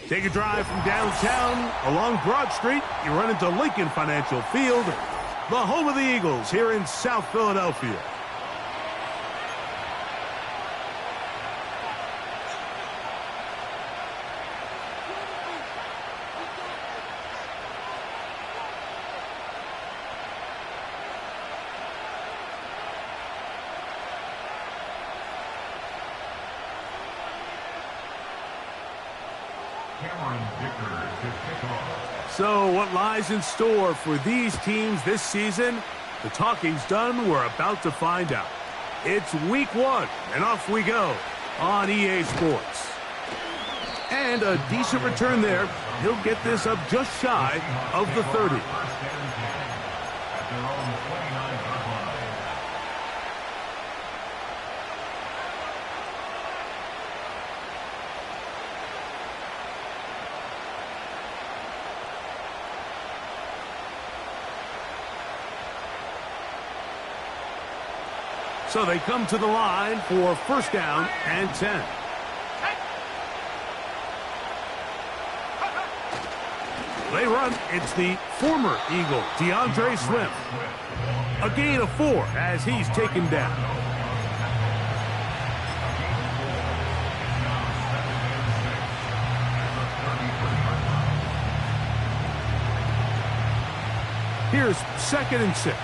Take a drive from downtown along Broad Street. You run into Lincoln Financial Field, the home of the Eagles here in South Philadelphia. So what lies in store for these teams this season? The talking's done. We're about to find out. It's week 1, and off we go on EA Sports. And a decent return there. He'll get this up just shy of the 30. So they come to the line for first down and 10. They run. It's the former Eagle, DeAndre Swift. A gain of 4 as he's taken down. Here's 2nd and 6.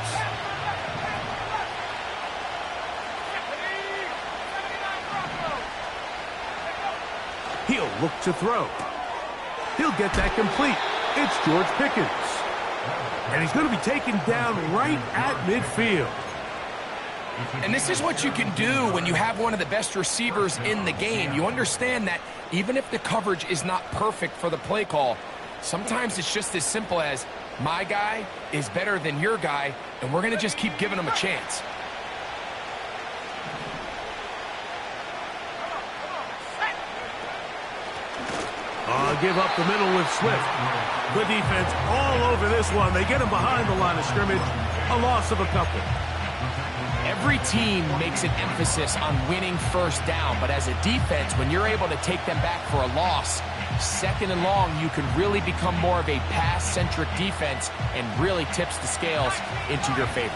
He'll look to throw. He'll get that complete. It's George Pickens. And he's going to be taken down right at midfield. And this is what you can do when you have one of the best receivers in the game. You understand that even if the coverage is not perfect for the play call, sometimes it's just as simple as my guy is better than your guy, and we're going to just keep giving him a chance. Give up the middle with Swift. The defense all over this one. They get him behind the line of scrimmage. A loss of a couple. Every team makes an emphasis on winning first down, but as a defense, when you're able to take them back for a loss, 2nd and long, you can really become more of a pass-centric defense and really tips the scales into your favor.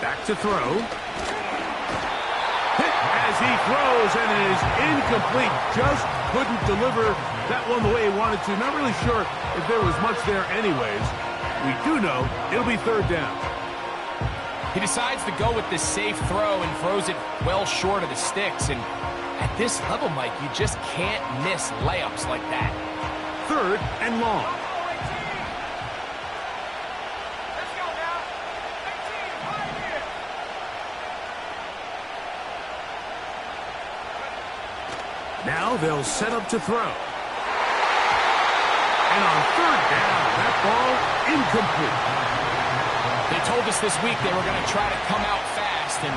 Back to throw. As he throws, and it is incomplete. Just couldn't deliver that one the way he wanted to. Not really sure if there was much there anyways. We do know it'll be 3rd down. He decides to go with this safe throw and throws it well short of the sticks. And at this level, Mike, you just can't miss layups like that. 3rd and long. Now they'll set up to throw. And on 3rd down, that ball incomplete. They told us this week they were going to try to come out fast. And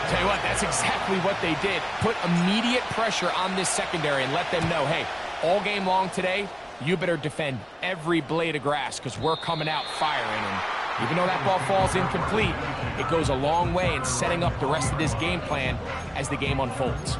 tell you what, that's exactly what they did. Put immediate pressure on this secondary and let them know, hey, all game long today, you better defend every blade of grass because we're coming out firing. And even though that ball falls incomplete, it goes a long way in setting up the rest of this game plan as the game unfolds.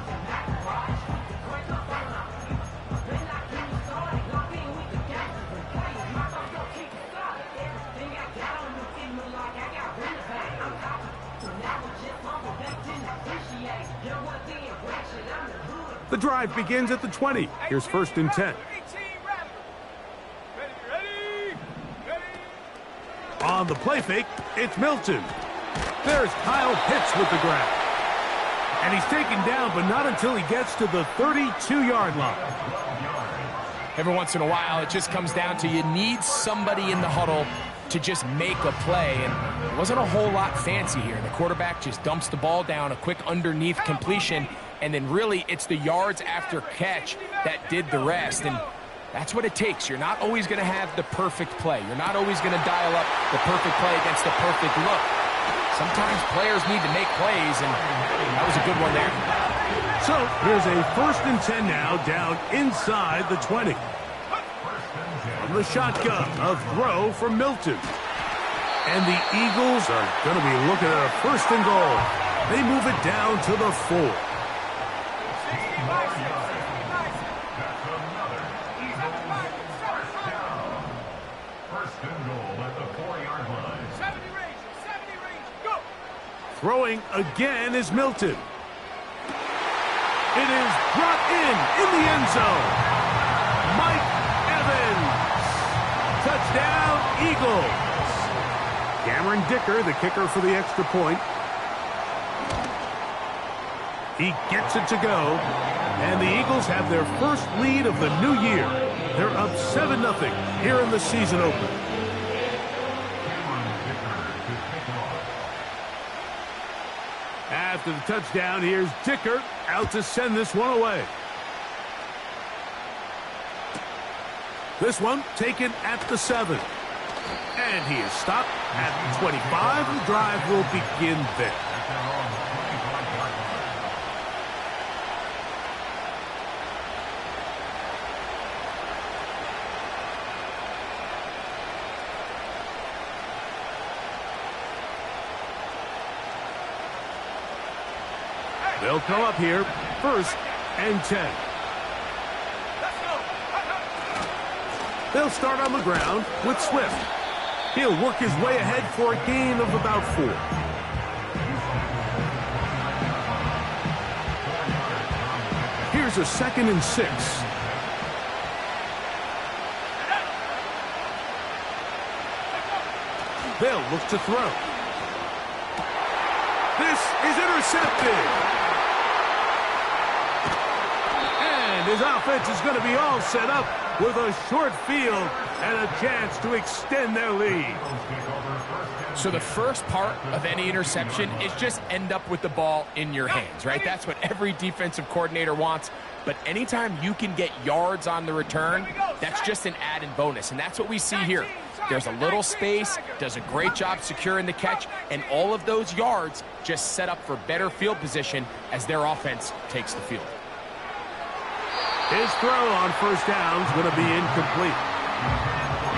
The drive begins at the 20. Here's 1st and 10. On the play fake, it's Milton. There's Kyle Pitts with the grab. And he's taken down, but not until he gets to the 32-yard line. Every once in a while, it just comes down to you need somebody in the huddle to just make a play. And it wasn't a whole lot fancy here. The quarterback just dumps the ball down, a quick underneath completion, and then really it's the yards after catch that did the rest. And that's what it takes. You're not always going to have the perfect play. You're not always going to dial up the perfect play against the perfect look. Sometimes players need to make plays, and that was a good one there. So here's a 1st and 10 now, down inside the 20. From the shotgun, a throw from Milton. And the Eagles are going to be looking at a 1st and goal. They move it down to the 4. Throwing again is Milton. It is brought in the end zone. Mike Evans. Touchdown, Eagles. Cameron Dicker, the kicker for the extra point. He gets it to go. And the Eagles have their first lead of the new year. They're up 7-0 here in the season opener. After the touchdown, here's Dicker out to send this one away. This one taken at the 7. And he is stopped at the 25. The drive will begin there. They'll come up here, 1st and 10. They'll start on the ground with Swift. He'll work his way ahead for a gain of about 4. Here's a 2nd and 6. They'll look to throw. This is intercepted. His offense is going to be all set up with a short field and a chance to extend their lead. So the first part of any interception is just end up with the ball in your hands, right? That's what every defensive coordinator wants. But anytime you can get yards on the return, that's just an added bonus. And that's what we see here. There's a little space, does a great job securing the catch, and all of those yards just set up for better field position as their offense takes the field. His throw on 1st down is going to be incomplete.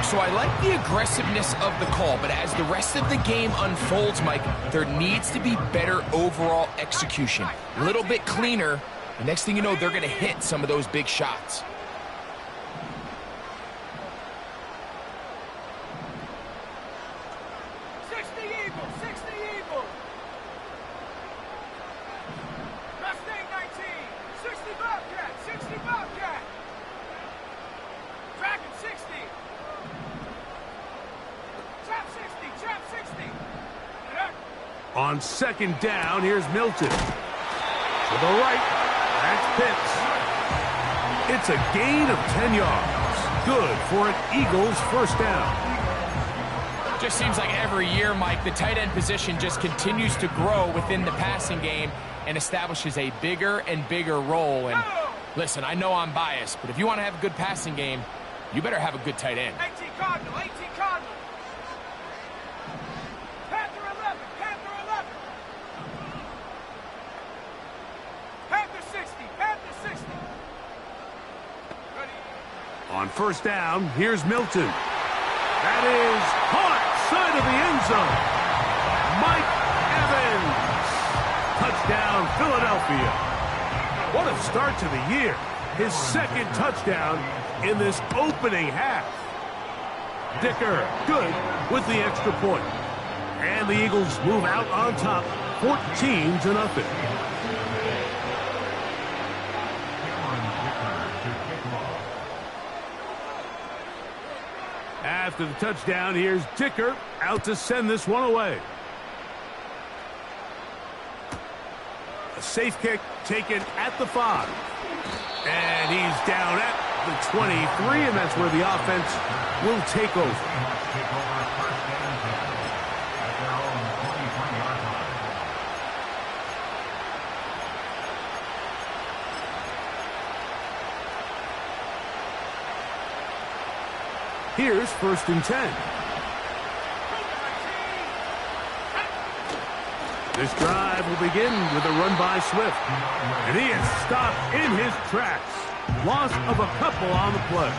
So I like the aggressiveness of the call, but as the rest of the game unfolds, Mike, there needs to be better overall execution. A little bit cleaner. The next thing you know, they're going to hit some of those big shots. On 2nd down, here's Milton. To the right, that's Pitts. It's a gain of 10 yards. Good for an Eagles 1st down. Just seems like every year, Mike, the tight end position just continues to grow within the passing game and establishes a bigger and bigger role. And listen, I know I'm biased, but if you want to have a good passing game, you better have a good tight end. 18 Cardinal, 18 Cardinal. On 1st down, here's Milton. That is caught side of the end zone. Mike Evans. Touchdown, Philadelphia. What a start to the year. His 2nd touchdown in this opening half. Dicker, good with the extra point. And the Eagles move out on top, 14-0. After the touchdown, here's Dicker out to send this one away. A safe kick taken at the 5. And he's down at the 23, and that's where the offense will take over. Here's 1st and 10. This drive will begin with a run by Swift. And he is stopped in his tracks. Loss of a couple on the play.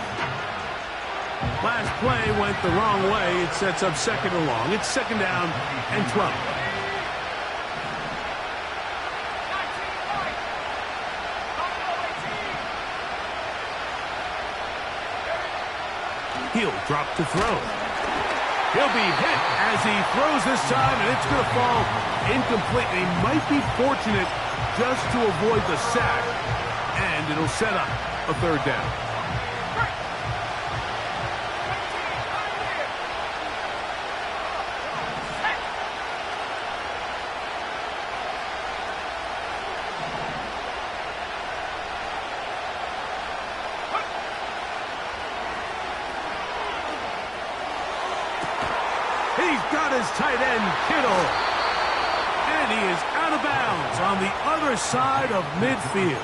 Last play went the wrong way. It sets up 2nd and long. It's 2nd down and 12. He'll drop to throw. He'll be hit as he throws this time, and it's going to fall incomplete. He might be fortunate just to avoid the sack, and it'll set up a third down. He's got his tight end, Kittle. And he is out of bounds on the other side of midfield.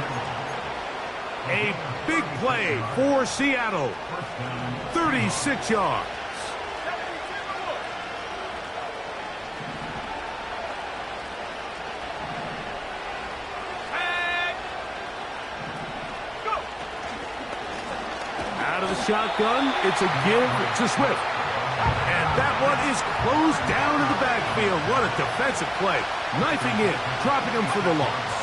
A big play for Seattle. 36 yards. Out of the shotgun, it's a give to Swift. And that one is closed down in the backfield. What a defensive play. Knifing in, dropping him for the loss.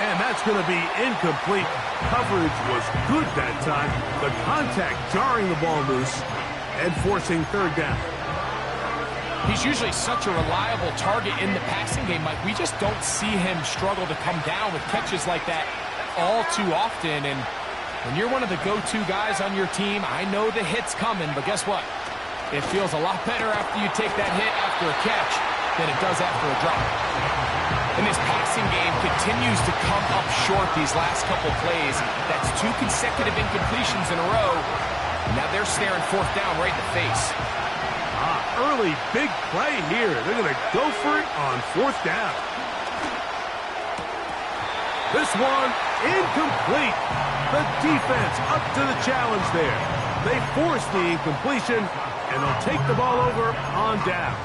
And that's going to be incomplete. Coverage was good that time. The contact jarring the ball loose and forcing third down. He's usually such a reliable target in the passing game, Mike. We just don't see him struggle to come down with catches like that all too often. And when you're one of the go-to guys on your team, I know the hit's coming, but guess what? It feels a lot better after you take that hit after a catch than it does after a drop. And this passing game continues to come up short these last couple plays. That's 2 consecutive incompletions in a row. Now they're staring fourth down right in the face. Early big play here. They're going to go for it on fourth down. This one incomplete. The defense up to the challenge there. They force the incompletion, and they'll take the ball over on downs.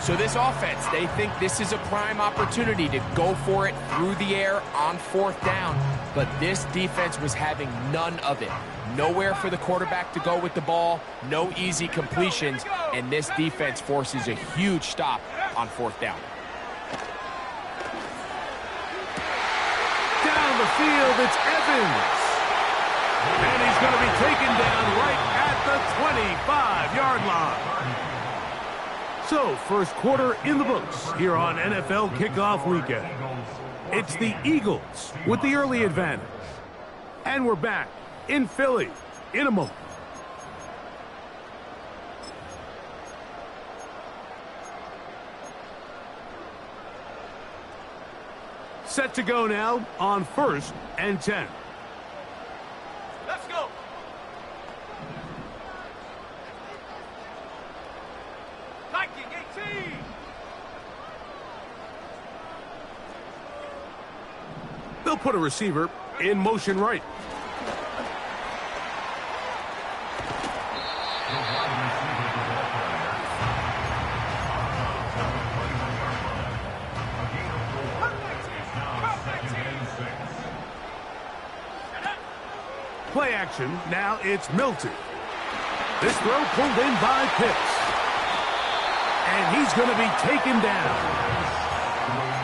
So this offense, they think this is a prime opportunity to go for it through the air on fourth down. But this defense was having none of it. Nowhere for the quarterback to go with the ball, no easy completions, and this defense forces a huge stop on fourth down. Down the field, it's Evans. And he's going to be taken down right at the 25-yard line. So, first quarter in the books here on NFL Kickoff Weekend. It's the Eagles with the early advantage. And we're back in Philly in a moment. Set to go now on 1st and 10. Let's go. Viking 18. They'll put a receiver in motion right. Play action. Now it's Milton. This throw pulled in by Pitts. And he's going to be taken down.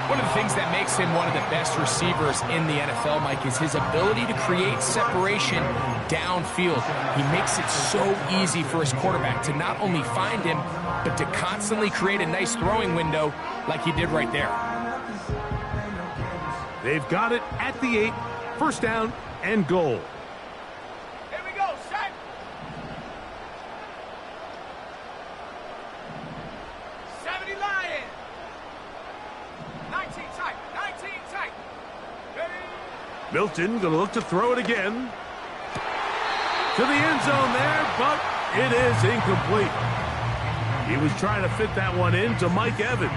One of the things that makes him one of the best receivers in the NFL, Mike, is his ability to create separation downfield. He makes it so easy for his quarterback to not only find him, but to constantly create a nice throwing window like he did right there. They've got it at the 8. First down and goal. Here we go, set. 70 Lions. 19 tight, 19 tight. Ready? Milton going to look to throw it again. To the end zone there, but it is incomplete. He was trying to fit that one in to Mike Evans.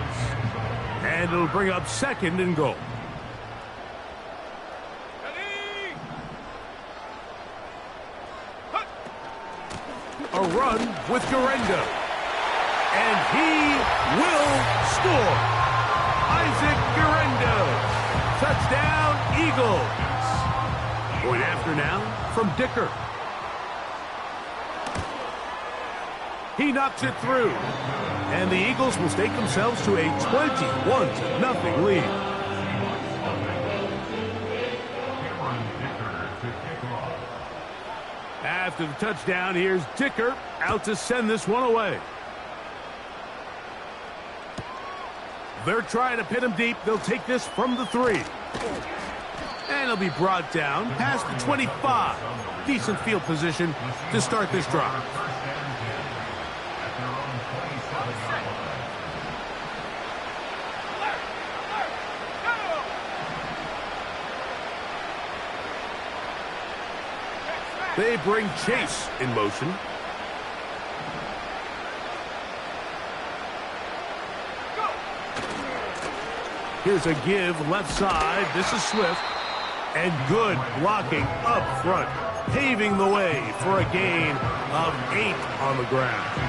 And it'll bring up 2nd and goal. Ready? A run with Garendo. And he will score. Isaac Garendo. Touchdown, Eagles. Going after now from Dicker. He knocks it through. And the Eagles will stake themselves to a 21-0 lead. After the touchdown, here's Dicker out to send this one away. They're trying to pin him deep. They'll take this from the 3. And he'll be brought down past the 25. Decent field position to start this drive. They bring Chase in motion. Here's a give left side. This is Swift. And good blocking up front, paving the way for a gain of 8 on the ground.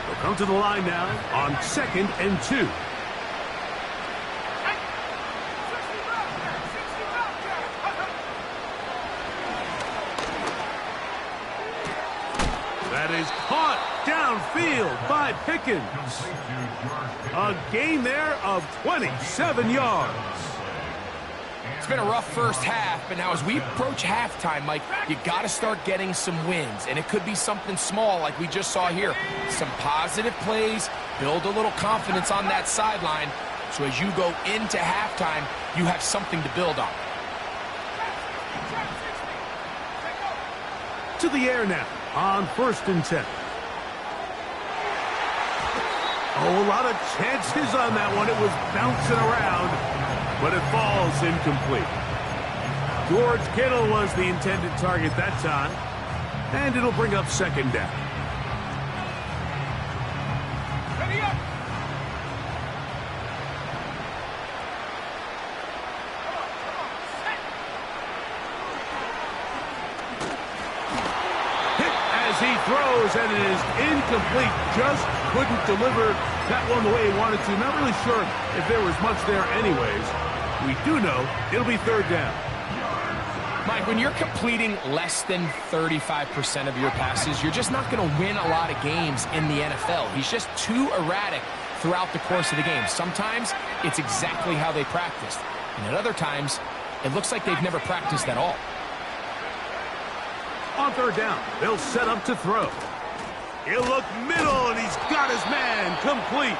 They'll come to the line now on 2nd and 2. That is caught downfield by Pickens. A gain there of 27 yards. It's been a rough first half, but now as we approach halftime, Mike, you got to start getting some wins, and it could be something small like we just saw here. Some positive plays, build a little confidence on that sideline, so as you go into halftime, you have something to build on. To the air now on 1st and 10. Oh, a lot of chances on that one. It was bouncing around, but it falls incomplete. George Kittle was the intended target that time, and it'll bring up 2nd down. Ready up. Hit as he throws, and it is incomplete. Just couldn't deliver that one the way he wanted to. Not really sure if there was much there anyways. We do know it'll be 3rd down. Mike, when you're completing less than 35% of your passes, you're just not going to win a lot of games in the NFL. He's just too erratic throughout the course of the game. Sometimes it's exactly how they practiced, and at other times it looks like they've never practiced at all. On 3rd down, they'll set up to throw. He'll look middle, and he's got his man complete.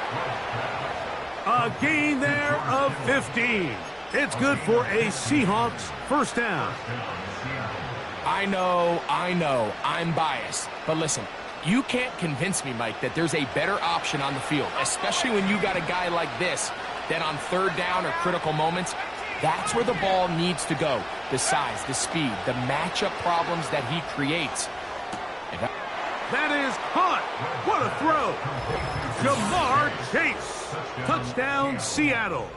A gain there of 15. It's good for a Seahawks 1st down. I know, I'm biased. But listen, you can't convince me, Mike, that there's a better option on the field, especially when you got a guy like this, that on 3rd down or critical moments, that's where the ball needs to go. The size, the speed, the matchup problems that he creates. That is caught. What a throw. Jamar Chase. Touchdown, Seattle.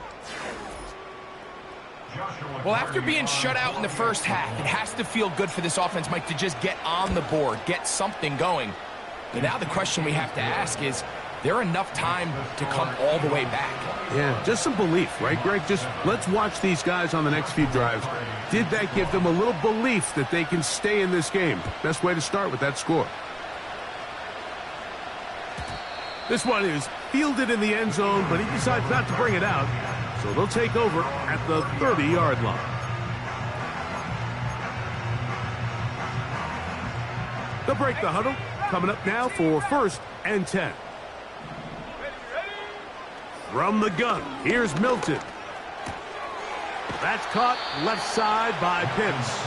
Well, after being shut out in the first half, it has to feel good for this offense, Mike, to just get on the board, get something going. But now the question we have to ask is there enough time to come all the way back? Yeah, just some belief, right, Greg? Just let's watch these guys on the next few drives. Did that give them a little belief that they can stay in this game? Best way to start with that score. This one is fielded in the end zone, but he decides not to bring it out. So they'll take over at the 30-yard line. They'll break the huddle. Coming up now for 1st and 10. From the gun, here's Milton. That's caught left side by Pitts.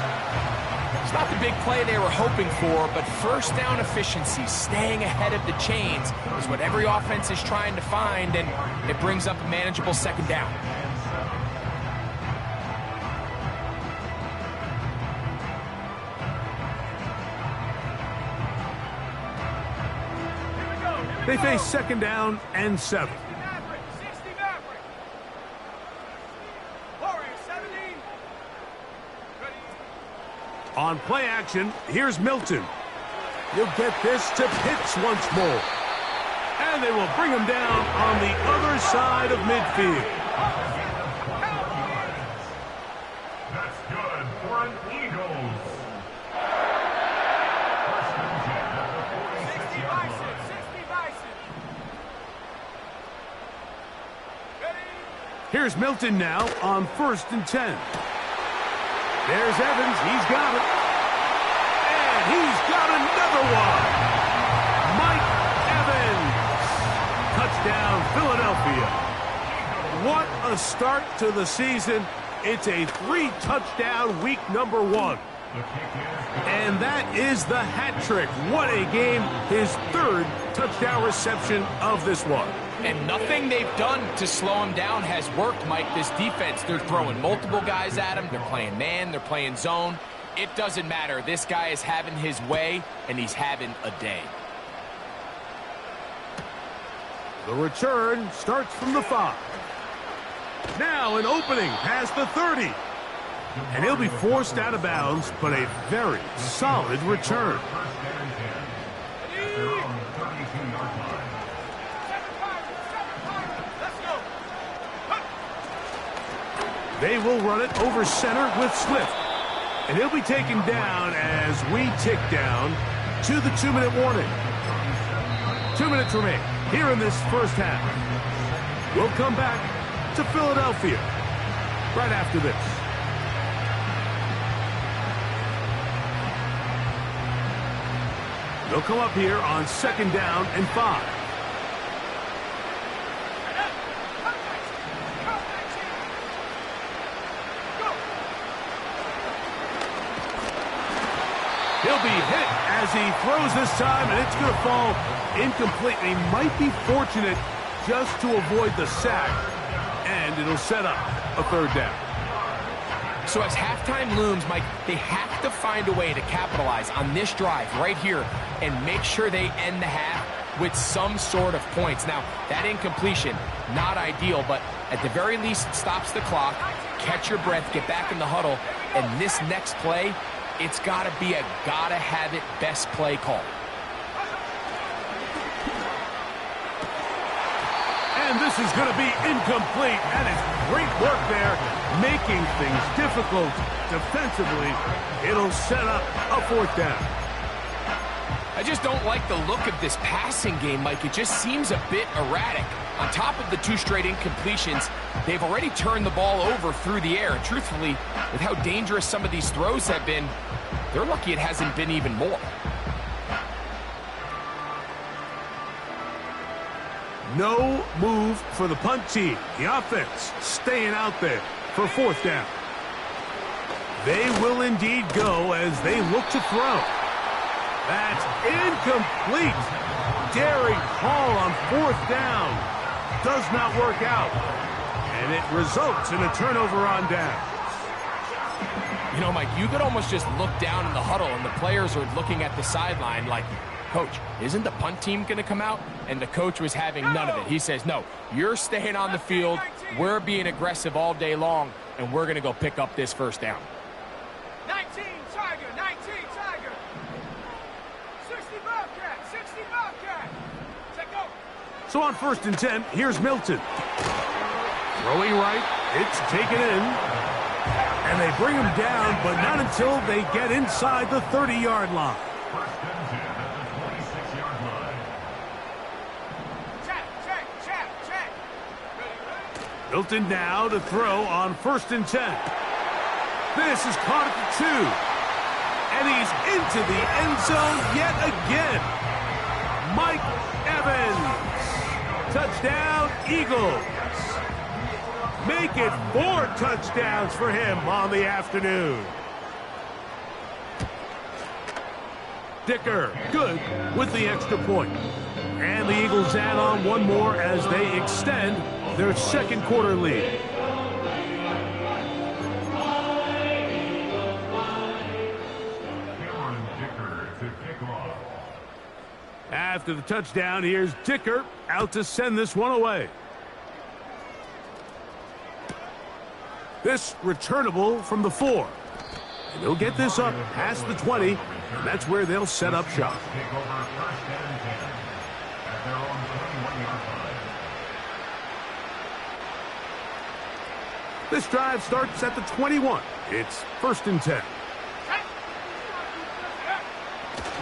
It's not the big play they were hoping for, but first down efficiency, staying ahead of the chains, is what every offense is trying to find, and it brings up a manageable 2nd down. They face 2nd down and 7. On play action, here's Milton. He'll get this to Pitts once more. And they will bring him down on the other side of midfield. That's good for an Eagles. 60 Bison, 60 Bison. Ready? Here's Milton now on 1st and 10. There's Evans. He's got it. And he's got another one. Mike Evans. Touchdown, Philadelphia. What a start to the season. It's a 3-touchdown week number 1. And that is the hat trick. What a game. His 3rd touchdown reception of this one. And nothing they've done to slow him down has worked, Mike. This defense, they're throwing multiple guys at him. They're playing man. They're playing zone. It doesn't matter. This guy is having his way, and he's having a day. The return starts from the 5. Now an opening past the 30. And he'll be forced out of bounds, but a very solid return. They will run it over center with Swift. And he'll be taken down as we tick down to the 2-minute warning. 2 minutes remain here in this first half. We'll come back to Philadelphia right after this. They'll come up here on 2nd down and 5. He'll be hit as he throws this time, and it's going to fall incomplete. And he might be fortunate just to avoid the sack, and it'll set up a 3rd down. So as halftime looms, Mike, they have to find a way to capitalize on this drive right here and make sure they end the half with some sort of points. Now, that incompletion, not ideal, but at the very least, it stops the clock. Catch your breath, get back in the huddle, and this next play, it's got to be a gotta-have-it best play call. And this is going to be incomplete. That is great work there, making things difficult defensively. It'll set up a 4th down. I just don't like the look of this passing game, Mike. It just seems a bit erratic. On top of the 2 straight incompletions, they've already turned the ball over through the air. And truthfully, with how dangerous some of these throws have been, they're lucky it hasn't been even more. No move for the punt team. The offense staying out there for 4th down. They will indeed go as they look to throw. That's incomplete. Daring Hall on 4th down. Does not work out. And it results in a turnover on down. You know, Mike, you could almost just look down in the huddle and the players are looking at the sideline like, Coach, isn't the punt team going to come out? And the coach was having none of it. He says, no, you're staying on the field. We're being aggressive all day long, and we're going to go pick up this 1st down. 19 Tiger, 19 Tiger. 60 Bobcat, 60 Bobcat. Take go. So on 1st and 10, here's Milton. Throwing right, it's taken in. And they bring him down, but not until they get inside the 30-yard line. Milton now to throw on 1st and 10. This is caught at the 2. And he's into the end zone yet again. Mike Evans. Touchdown, Eagles. Make it 4 touchdowns for him on the afternoon. Dicker, good with the extra point. And the Eagles add on one more as they extend their 2nd quarter lead. After the touchdown, here's Dicker out to send this one away. This returnable from the 4. And they'll get this up past the 20, and that's where they'll set up shop. This drive starts at the 21. It's 1st and 10.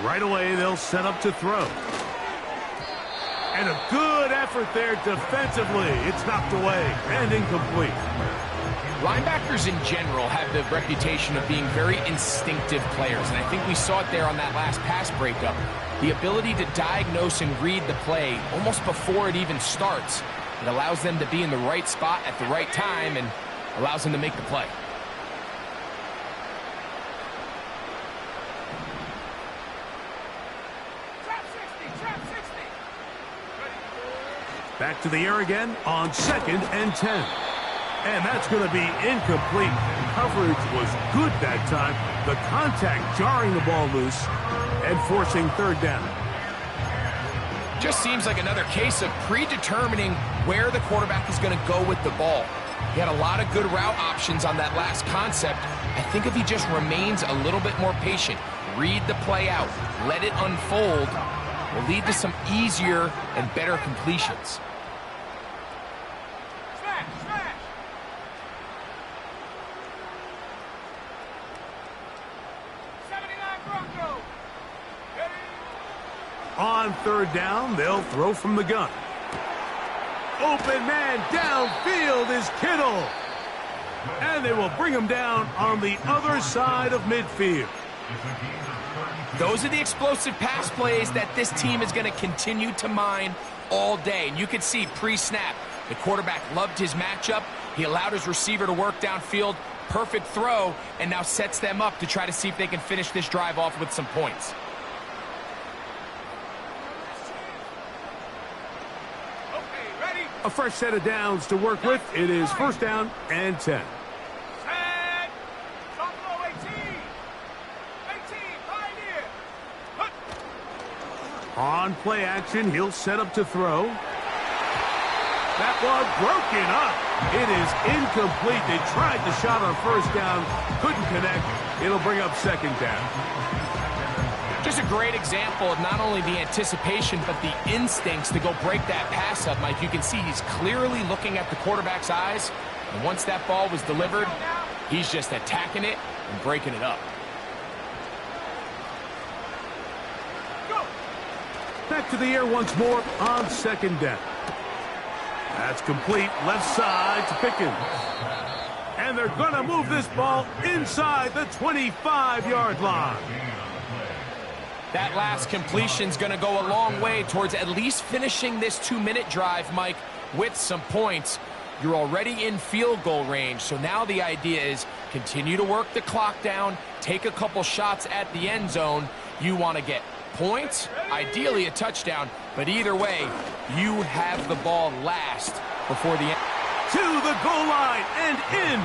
Right away, they'll set up to throw. And a good effort there defensively. It's knocked away and incomplete. Linebackers in general have the reputation of being very instinctive players, and I think we saw it there on that last pass breakup. The ability to diagnose and read the play almost before it even starts. It allows them to be in the right spot at the right time and allows them to make the play. Back to the air again on 2nd and 10. And that's going to be incomplete. Coverage was good that time. The contact jarring the ball loose and forcing 3rd down. Just seems like another case of predetermining where the quarterback is going to go with the ball. He had a lot of good route options on that last concept. I think if he just remains a little bit more patient, read the play out, let it unfold, will lead to some easier and better completions. On 3rd down, they'll throw from the gun. Open man downfield is Kittle. And they will bring him down on the other side of midfield. Those are the explosive pass plays that this team is going to continue to mine all day. And you can see pre-snap, the quarterback loved his matchup. He allowed his receiver to work downfield. Perfect throw, and now sets them up to try to see if they can finish this drive off with some points. A fresh set of downs to work with. It is 1st down and 10. On play action, he'll set up to throw. That one broken up. It is incomplete. They tried the shot on 1st down, couldn't connect. It'll bring up 2nd down. Just a great example of not only the anticipation, but the instincts to go break that pass up, Mike. You can see he's clearly looking at the quarterback's eyes. And once that ball was delivered, he's just attacking it and breaking it up. Back to the air once more on 2nd down. That's complete. Left side to Pickens. And they're going to move this ball inside the 25-yard line. That last completion's going to go a long way towards at least finishing this 2-minute drive, Mike, with some points. You're already in field goal range, so now the idea is continue to work the clock down, take a couple shots at the end zone. You want to get points, ideally a touchdown, but either way, you have the ball last before the end. To the goal line and in.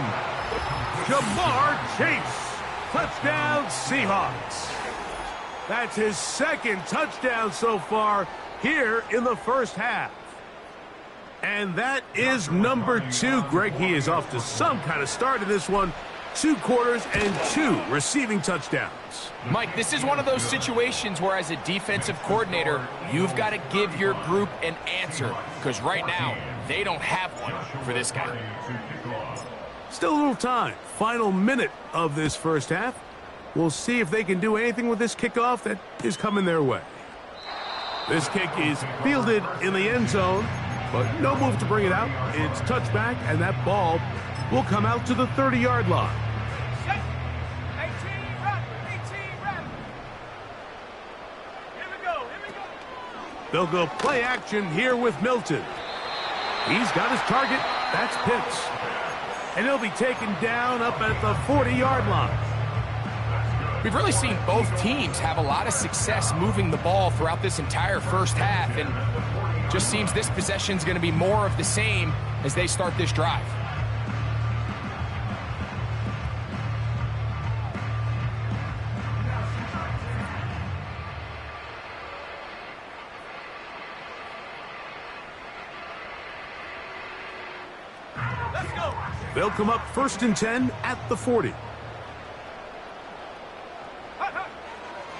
Ja'Marr Chase. Touchdown, Seahawks. That's his 2nd touchdown so far here in the 1st half. And that is number 2. Greg, he is off to some kind of start in this one. 2 quarters and 2 receiving touchdowns. Mike, this is one of those situations where as a defensive coordinator, you've got to give your group an answer. Because right now, they don't have one for this guy. Still a little time. Final minute of this 1st half. We'll see if they can do anything with this kickoff that is coming their way. This kick is fielded in the end zone, but no move to bring it out. It's touchback, and that ball will come out to the 30-yard line. 18, run. Here we go. They'll go play action here with Milton. He's got his target. That's Pitts. And he'll be taken down up at the 40-yard line. We've really seen both teams have a lot of success moving the ball throughout this entire 1st half, and just seems this possession is going to be more of the same as they start this drive. Let's go. They'll come up 1st and 10 at the 40.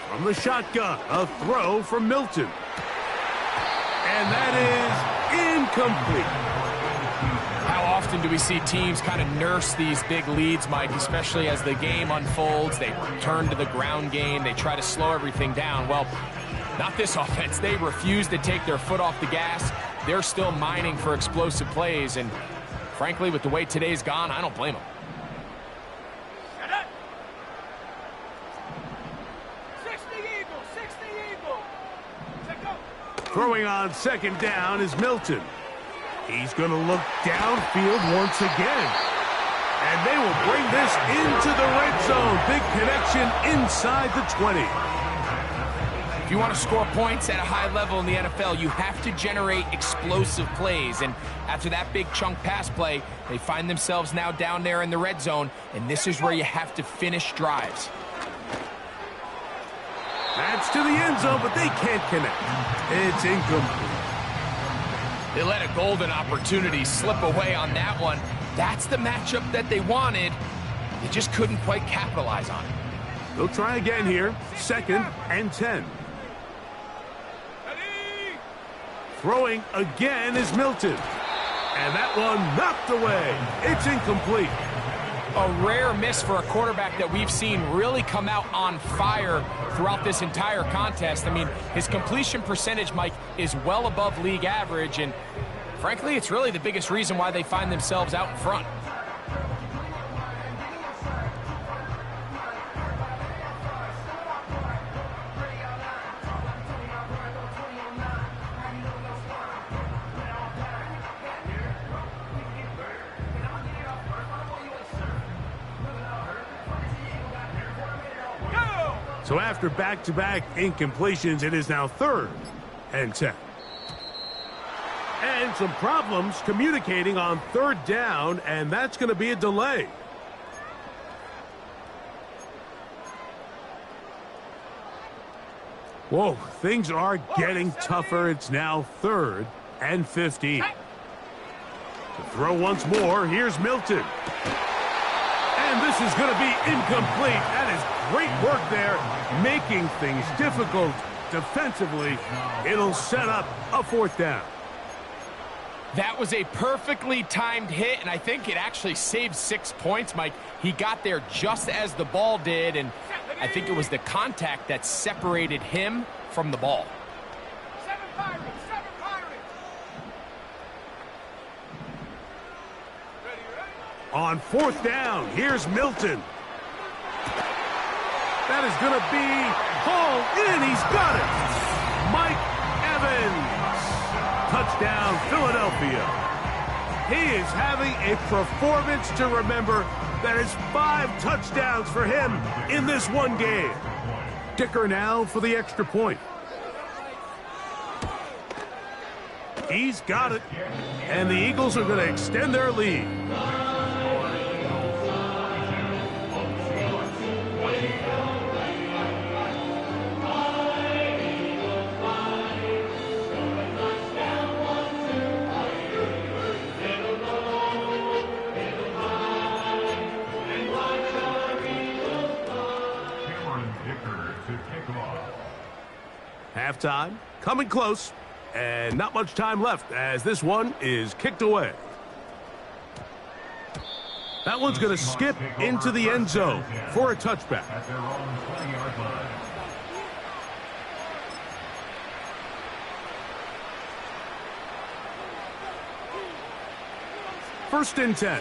From the shotgun, a throw from Milton. And that is incomplete. How often do we see teams kind of nurse these big leads, Mike, especially as the game unfolds? They turn to the ground game. They try to slow everything down. Well, Not this offense. They refuse to take their foot off the gas. They're still mining for explosive plays, and frankly, with the way today's gone, I don't blame them. Throwing on second down is Milton. He's going to look downfield once again. And they will bring this into the red zone. Big connection inside the 20. If you want to score points at a high level in the NFL, you have to generate explosive plays. And after that big chunk pass play, they find themselves now down there in the red zone. And this is where you have to finish drives. That's to the end zone, but they can't connect. It's incomplete. They let a golden opportunity slip away on that one. That's the matchup that they wanted. They just couldn't quite capitalize on it. They'll try again here. 2nd and 10. Throwing again is Milton. And that one knocked away. It's incomplete. A rare miss for a quarterback that we've seen really come out on fire throughout this entire contest. I mean, his completion percentage, Mike, is well above league average, and frankly, it's really the biggest reason why they find themselves out in front. So after back-to-back incompletions, it is now 3rd and 10. And some problems communicating on 3rd down, and that's going to be a delay. Whoa, things are getting tougher. It's now 3rd and 15. To throw once more, here's Milton. And this is going to be incomplete. That is great work there, making things difficult defensively. It'll set up a 4th down. That was a perfectly timed hit, and I think it actually saved 6 points, Mike. He got there just as the ball did, and I think it was the contact that separated him from the ball. 7 Pirates, 7 Pirates. On 4th down, here's Milton. That is going to be hauled in. He's got it. Mike Evans. Touchdown, Philadelphia. He is having a performance to remember. That is 5 touchdowns for him in this one game. Kicker now for the extra point. He's got it. And the Eagles are going to extend their lead. Halftime, coming close, and not much time left as this one is kicked away. That one's going to skip into the end zone for a touchback. First and 10.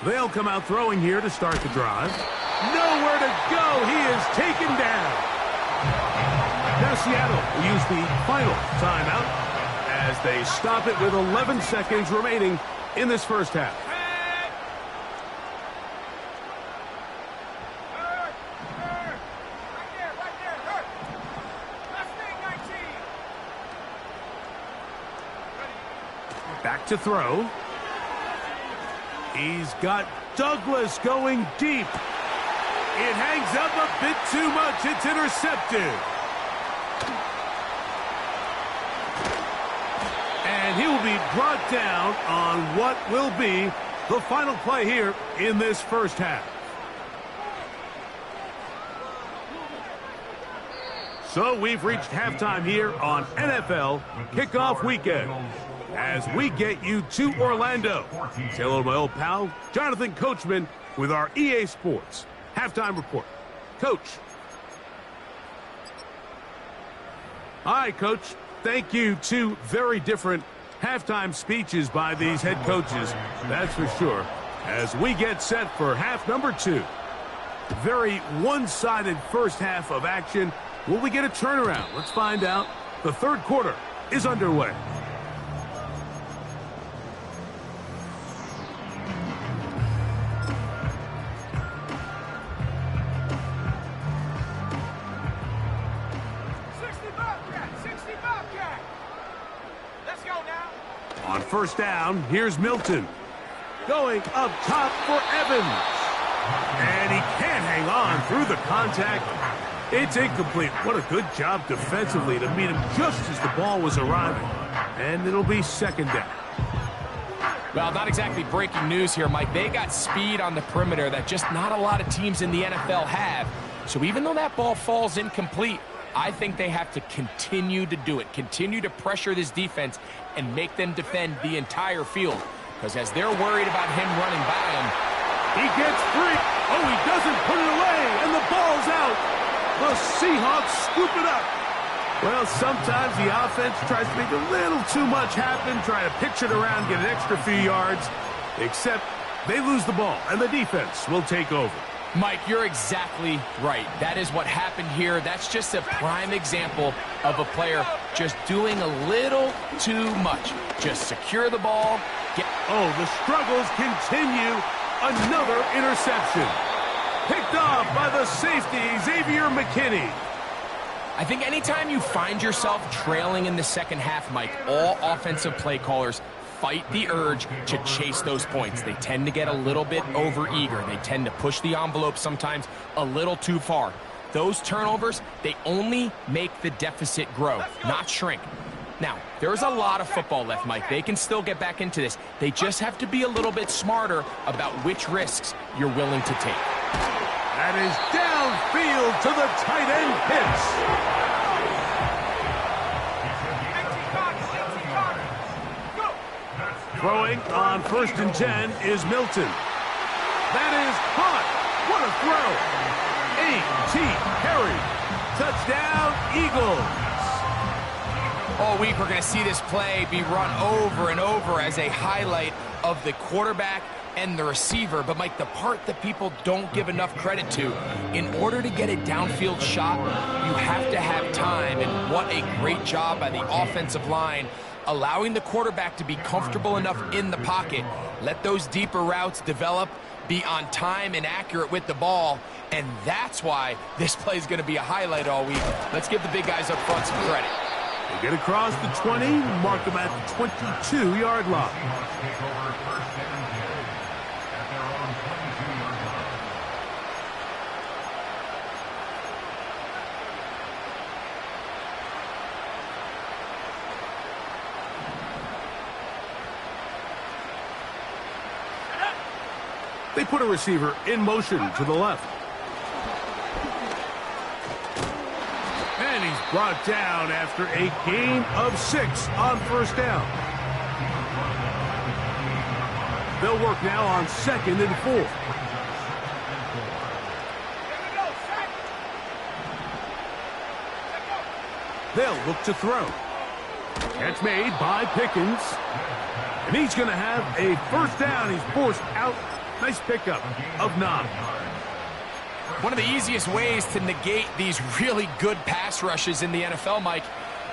They'll come out throwing here to start the drive. Nowhere to go. He is taken down. Now Seattle will use the final timeout as they stop it with 11 seconds remaining in this first half. Back to throw. He's got Douglas going deep. It hangs up a bit too much. It's intercepted. And he will be brought down on what will be the final play here in this first half. So we've reached halftime here on NFL Kickoff Weekend as we get you to Orlando. Say hello to my old pal, Jonathan Coachman, with our EA Sports Halftime Report. Coach. All right, Coach. Thank you. Two very different halftime speeches by these head coaches, that's for sure, as we get set for half number 2. Very one-sided first half of action. Will we get a turnaround? Let's find out. The third quarter is underway. On first down, here's Milton. Going up top for Evans. And he can't hang on through the contact. It's incomplete. What a good job defensively to meet him just as the ball was arriving. And it'll be second down. Well, not exactly breaking news here, Mike. They got speed on the perimeter that just not a lot of teams in the NFL have. So even though that ball falls incomplete, I think they have to continue to do it. Continue to pressure this defense and make them defend the entire field. Because as they're worried about him running by him, he gets free. Oh, he doesn't put it away, and the ball's out. The Seahawks scoop it up. Well, sometimes the offense tries to make a little too much happen, try to pitch it around, get an extra few yards, except they lose the ball, and the defense will take over. Mike, you're exactly right. That is what happened here. That's just a prime example of a player just doing a little too much. Just secure the ball. Oh, the struggles continue. Another interception. Picked off by the safety, Xavier McKinney. I think anytime you find yourself trailing in the second half, Mike, all offensive play callers fight the urge to chase those points. They tend to get a little bit overeager. They tend to push the envelope sometimes a little too far. Those turnovers, they only make the deficit grow, not shrink. Now, there's a lot of football left, Mike. They can still get back into this. They just have to be a little bit smarter about which risks you're willing to take. That is downfield to the tight end Pitts. Throwing on 1st and 10 is Milton. That is caught. What a throw. A.T. Perry. Touchdown, Eagles. All week we're going to see this play be run over and over as a highlight of the quarterback and the receiver. But, Mike, the part that people don't give enough credit to, in order to get a downfield shot, you have to have time. And what a great job by the offensive line, allowing the quarterback to be comfortable enough in the pocket, let those deeper routes develop, be on time and accurate with the ball. And that's why this play is going to be a highlight all week. Let's give the big guys up front some credit. They get across the 20, mark them at the 22-yard line. They put a receiver in motion to the left. And he's brought down after a gain of 6 on 1st down. They'll work now on 2nd and 4. They'll look to throw. Catch made by Pickens. And he's going to have a 1st down. He's forced out. Nice pickup of 9. One of the easiest ways to negate these really good pass rushes in the NFL, Mike,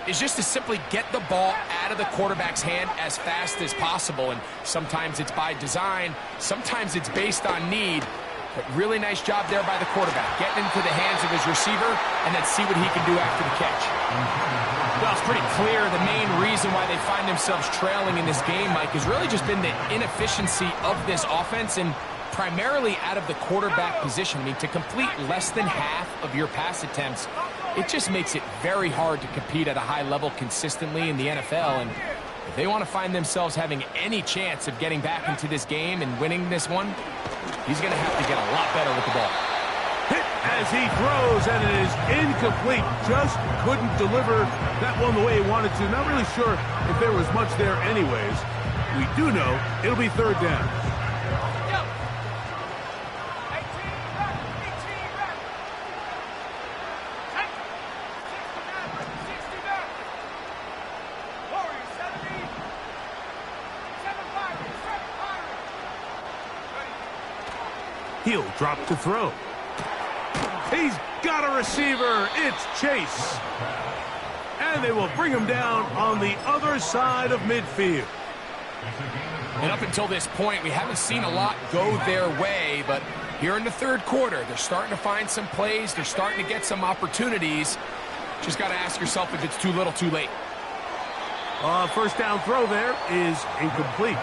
is just to simply get the ball out of the quarterback's hand as fast as possible. And sometimes it's by design, sometimes it's based on need. But really nice job there by the quarterback, getting into the hands of his receiver and then see what he can do after the catch. Well, it's pretty clear the main reason why they find themselves trailing in this game, Mike, has really just been the inefficiency of this offense and primarily out of the quarterback position. I mean, to complete less than half of your pass attempts, it just makes it very hard to compete at a high level consistently in the NFL. And if they want to find themselves having any chance of getting back into this game and winning this one, he's going to have to get a lot better with the ball. Hit as he throws, and it is incomplete. Just couldn't deliver that one the way he wanted to. Not really sure if there was much there anyways. We do know it'll be third down. He'll drop to throw. He's got a receiver. It's Chase. And they will bring him down on the other side of midfield. And up until this point, we haven't seen a lot go their way, but here in the third quarter, they're starting to find some plays. They're starting to get some opportunities. Just got to ask yourself if it's too little, too late. First down throw there is incomplete.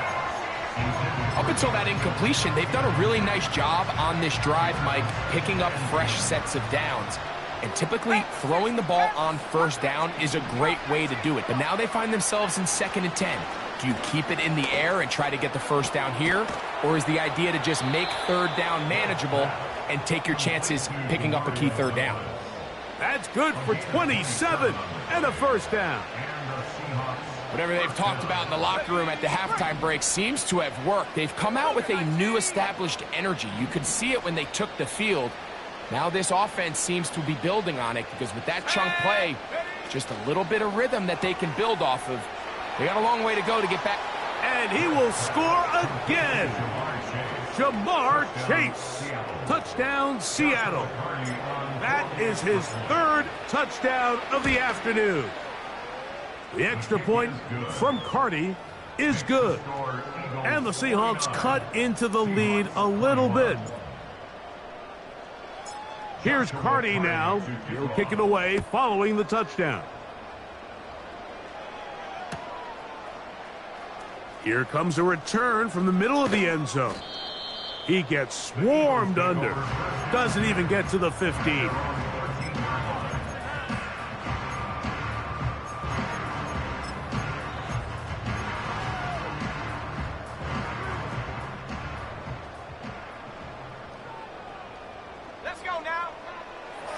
Up until that incompletion, they've done a really nice job on this drive, Mike, picking up fresh sets of downs. And typically, throwing the ball on first down is a great way to do it. But now they find themselves in 2nd and 10. Do you keep it in the air and try to get the first down here? Or is the idea to just make third down manageable and take your chances picking up a key third down? That's good for 27 and a first down. Whatever they've talked about in the locker room at the halftime break seems to have worked. They've come out with a new established energy. You could see it when they took the field. Now this offense seems to be building on it because with that chunk play, just a little bit of rhythm that they can build off of. They got a long way to go to get back. And he will score again. Ja'Marr Chase. Touchdown, Seattle. That is his 3rd touchdown of the afternoon. The extra point from Carty is good. And the Seahawks cut into the lead a little bit. Here's Carty now. He'll kick it away following the touchdown. Here comes a return from the middle of the end zone. He gets swarmed under. Doesn't even get to the 15.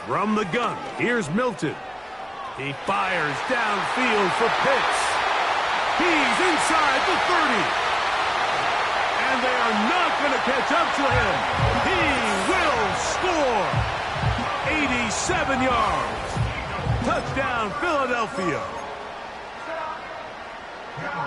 From the gun, here's Milton. He fires downfield for Pitts. He's inside the 30. And they are not going to catch up to him. He will score. 87 yards. Touchdown, Philadelphia.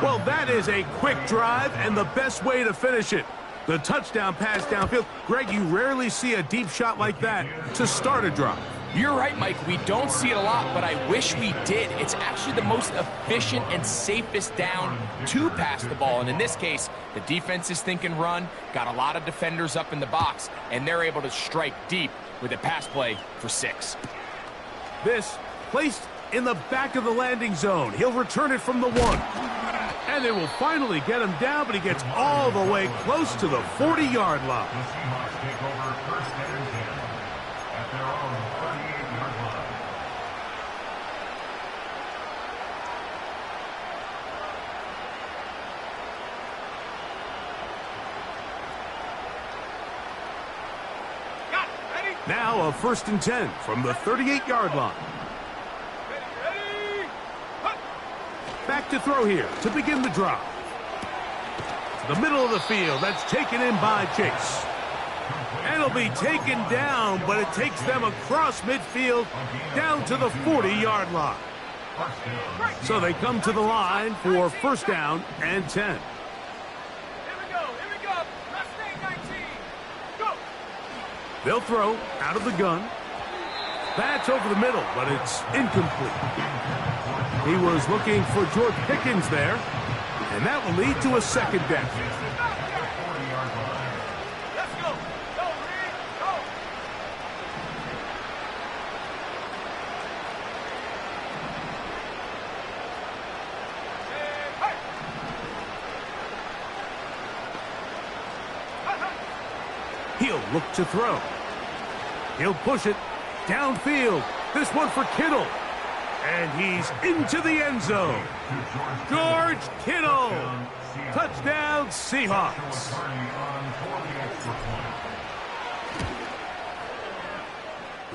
Well, that is a quick drive and the best way to finish it. The touchdown pass downfield. Greg, you rarely see a deep shot like that to start a drive. You're right, Mike. We don't see it a lot, but I wish we did. It's actually the most efficient and safest down to pass the ball. And in this case, the defense is thinking run, got a lot of defenders up in the box, and they're able to strike deep with a pass play for 6. This placed in the back of the landing zone. He'll return it from the 1. And they will finally get him down, but he gets all the way close to the 40-yard line. The Seahawks take over 1st and 10 at their own 38-yard line. Got it. Ready? Now a 1st and 10 from the 38-yard line. Ready. Hup. Back to throw here to begin the drive. To the middle of the field. That's taken in by Chase. And it'll be taken down, but it takes them across midfield down to the 40-yard line. So they come to the line for 1st down and 10. Here we go. Here we go. Mustang 19. Go. They'll throw out of the gun. That's over the middle, but it's incomplete. He was looking for George Pickens there, and that will lead to a 2nd down. Let's go. Go, Reed. Go. Hey. He'll look to throw. He'll push it downfield. This one for Kittle. And he's into the end zone. George Kittle. Touchdown, Seahawks.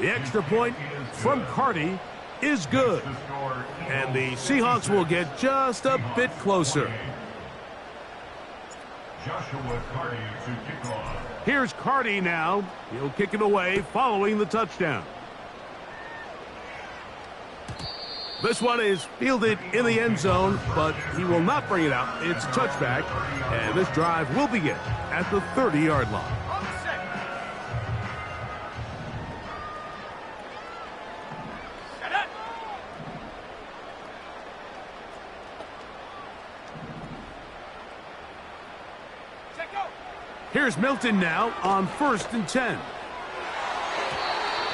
The extra point from Carty is good. And the Seahawks will get just a bit closer. Joshua Carty to kick off. Here's Carty now. He'll kick it away following the touchdown. This one is fielded in the end zone, but he will not bring it out. It's a touchback, and this drive will begin at the 30-yard line. On the set. Set up. Check out. Here's Milton now on 1st and 10.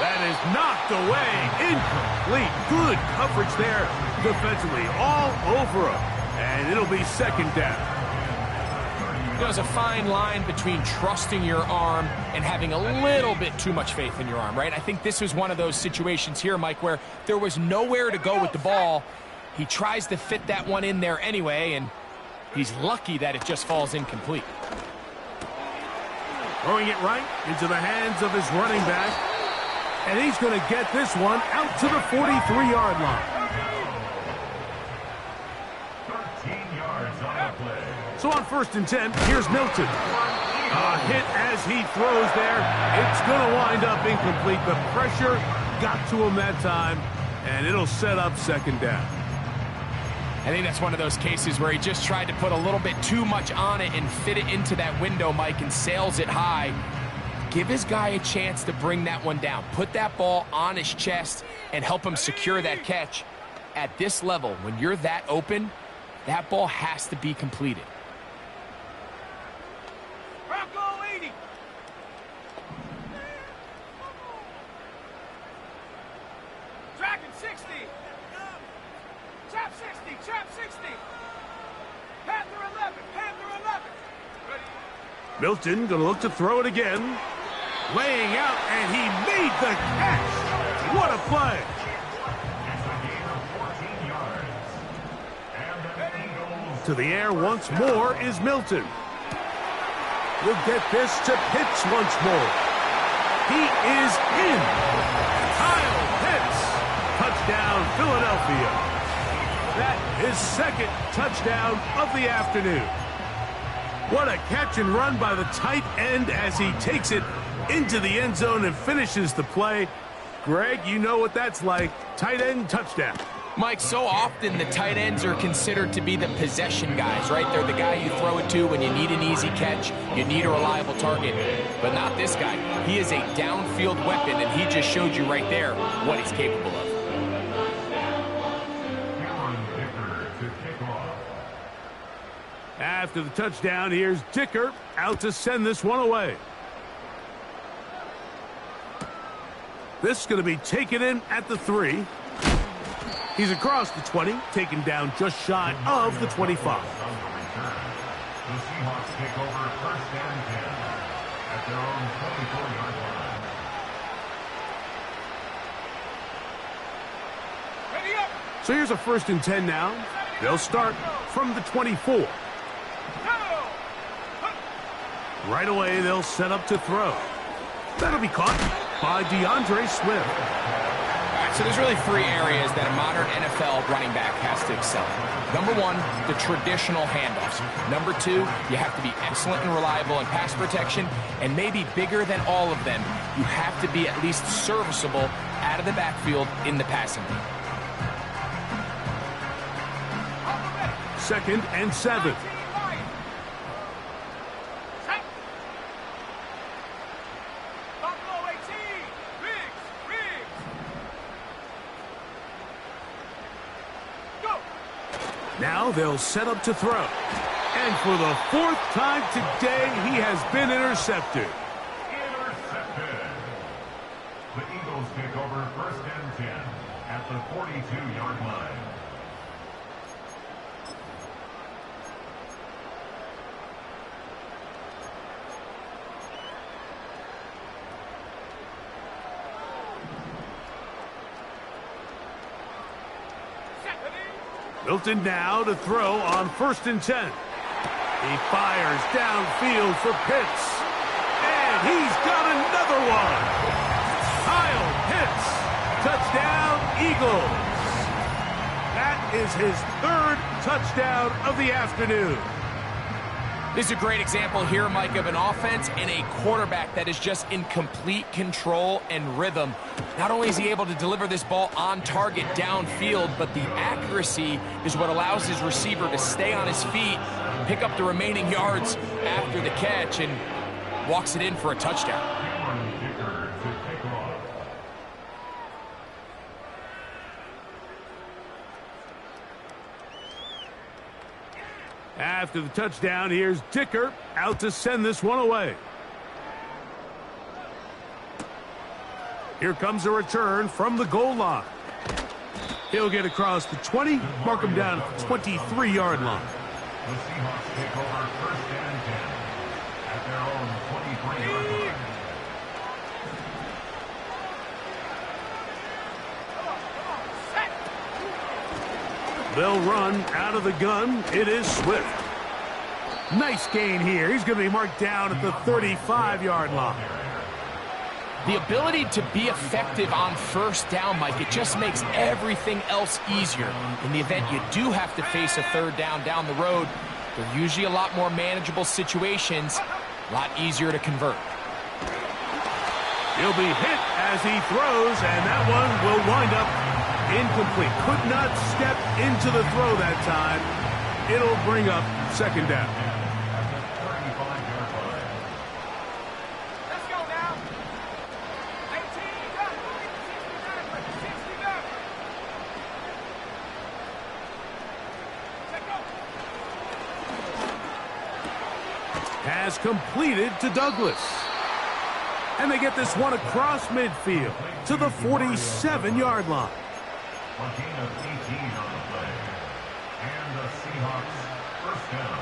That is knocked away. Incomplete. Good coverage there defensively. All over him. And it'll be 2nd down. There's a fine line between trusting your arm and having a little bit too much faith in your arm, right? I think this was one of those situations here, Mike, where there was nowhere to go with the ball. He tries to fit that one in there anyway, and he's lucky that it just falls incomplete. Throwing it right into the hands of his running back. And he's going to get this one out to the 43-yard line. 13 yards on the play. So on 1st and 10, here's Milton. A hit as he throws there. It's going to wind up incomplete. The pressure got to him that time, and it'll set up 2nd down. I think that's one of those cases where he just tried to put a little bit too much on it and fit it into that window, Mike, and sails it high. Give his guy a chance to bring that one down. Put that ball on his chest and help him secure that catch. At this level, when you're that open, that ball has to be completed. Bronco 80. Tracking 60. Trap 60. Trap 60. Panther 11. Panther 11. Ready. Milton going to look to throw it again. Laying out, and he made the catch. What a play. It's a gain of 14 yards. And the Eagles. To the air once more is Milton. We'll get this to Pitts once more. He is in. Kyle Pitts. Touchdown, Philadelphia. That is 2nd touchdown of the afternoon. What a catch and run by the tight end as he takes it into the end zone and finishes the play. Greg, you know what that's like. Tight end touchdown. Mike, so often the tight ends are considered to be the possession guys, right? They're the guy you throw it to when you need an easy catch, you need a reliable target. But not this guy. He is a downfield weapon, and he just showed you right there what he's capable of. Cameron Dicker to kick off. After the touchdown, here's Dicker out to send this one away. This is going to be taken in at the 3. He's across the 20, taken down just shy of the 25. The Seahawks take over 1st and 10 at their own 24-yard line. Ready up. So here's a 1st and 10 now. They'll start from the 24. Go. Right away, they'll set up to throw. That'll be caught by DeAndre Swift. All right, so there's really 3 areas that a modern NFL running back has to excel in. Number 1, the traditional handoffs. Number 2, you have to be excellent and reliable in pass protection. And maybe bigger than all of them, you have to be at least serviceable out of the backfield in the passing game. 2nd and 7. Buffalo 18. Riggs. Go. Now they'll set up to throw. And for the 4th time today, he has been intercepted. Intercepted. The Eagles take over 1st and 10 at the 42-yard line. Milton now to throw on 1st and 10. He fires downfield for Pitts. And he's got another one. Kyle Pitts hits. Touchdown, Eagles. That is his third touchdown of the afternoon. This is a great example here, Mike, of an offense and a quarterback that is just in complete control and rhythm. Not only is he able to deliver this ball on target downfield, but the accuracy is what allows his receiver to stay on his feet, pick up the remaining yards after the catch, and walks it in for a touchdown. After the touchdown, here's Dicker out to send this one away. Here comes a return from the goal line. He'll get across the 20, mark him down at the 23-yard line. The Seahawks take over first and 10 at their own 23-yard line. They'll run out of the gun. It is Swift. Nice gain here. He's going to be marked down at the 35-yard line. The ability to be effective on first down, Mike, it just makes everything else easier. In the event you do have to face a third down the road, they're usually a lot more manageable situations, a lot easier to convert. He'll be hit as he throws, and that one will wind up incomplete. Could not step into the throw that time. It'll bring up second down. Let's go now. 18, go. 60 go. Check go. Has completed to Douglas. And they get this one across midfield to the 47-yard line. A gain of 18 on the play. And the Seahawks first down.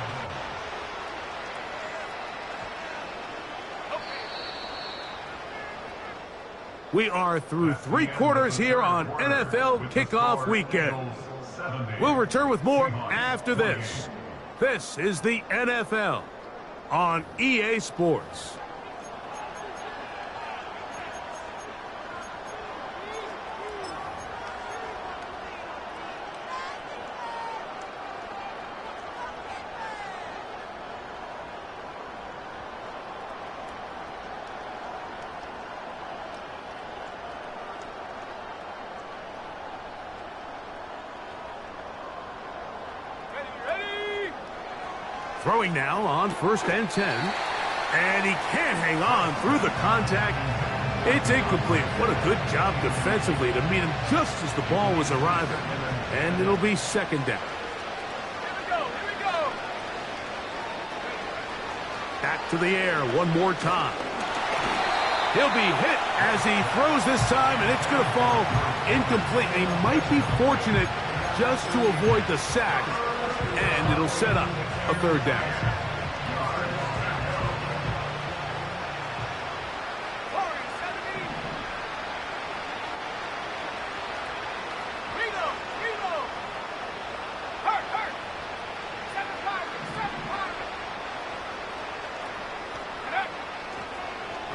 We are through three quarters here on NFL Kickoff Weekend. We'll return with more after this. This is the NFL on EA Sports. Throwing now on first and 10. And he can't hang on through the contact. It's incomplete. What a good job defensively to meet him just as the ball was arriving. And it'll be second down. Here we go. Back to the air one more time. He'll be hit as he throws this time, and it's going to fall incomplete. He might be fortunate just to avoid the sack, and it'll set up a third down.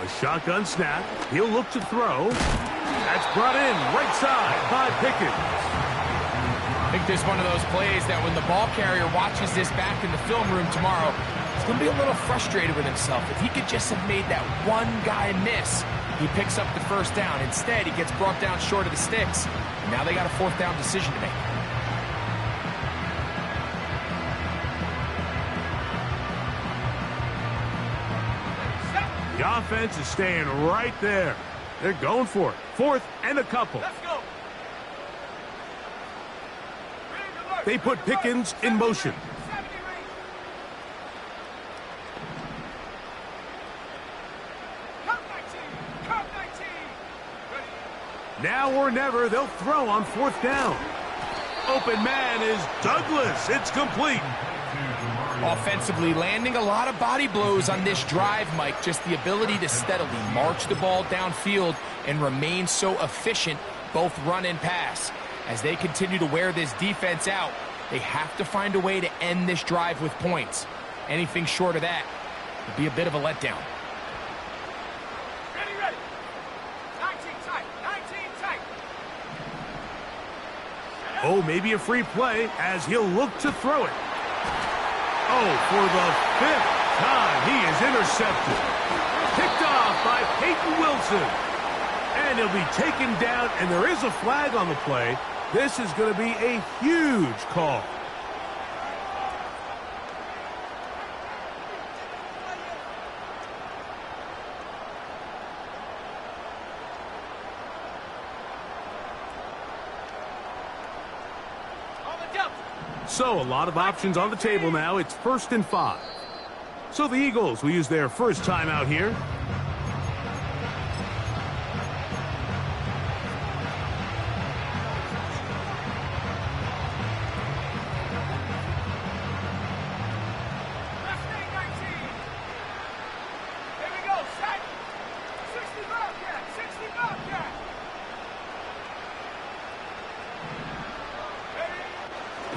A shotgun snap. He'll look to throw. That's brought in right side by Pickens. I think this is one of those plays that when the ball carrier watches this back in the film room tomorrow, he's going to be a little frustrated with himself. If he could just have made that one guy miss, he picks up the first down. Instead, he gets brought down short of the sticks. And now they got a fourth down decision to make. The offense is staying right there. They're going for it. Fourth and a couple. Let's go. They put Pickens in motion. Now or never, they'll throw on fourth down. Open man is Douglas. It's complete. Offensively, landing a lot of body blows on this drive, Mike. Just the ability to steadily march the ball downfield and remain so efficient, both run and pass. As they continue to wear this defense out, they have to find a way to end this drive with points. Anything short of that would be a bit of a letdown. Ready. 19 tight. 19. Oh, maybe a free play as he'll look to throw it. Oh, for the 5th time, he is intercepted. Picked off by Peyton Wilson. And he'll be taken down, and there is a flag on the play. This is going to be a huge call. So a lot of options on the table now. It's 1st and 5. So the Eagles will use their first timeout here.